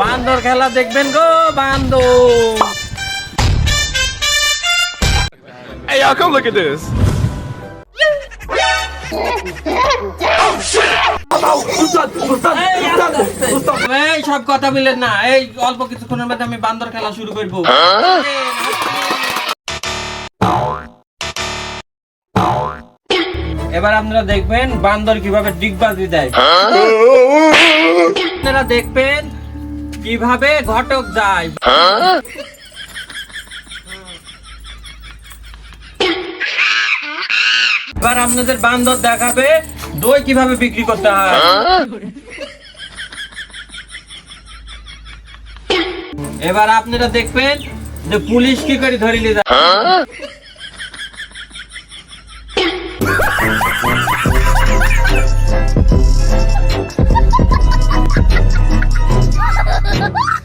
বান্দর খেলা দেখবেন গো বান্দর। Hey, y'all, come look at this. এই সব কথা বলেন না, এই অল্প কিছুক্ষণের মধ্যে আমি বান্দর খেলা শুরু করবো। এবার আপনারা দেখবেন বান্দর কিভাবে ডিগবাজি দেয়। আপনারা দেখবেন কিভাবে ঘটক যায়। এবার আপনাদের বান্দর দেখাবে দই কিভাবে বিক্রি করতে হয়। এবার আপনারা দেখবেন যে পুলিশ কি করে ধরে নিয়ে যায়। Ha ha ha ha!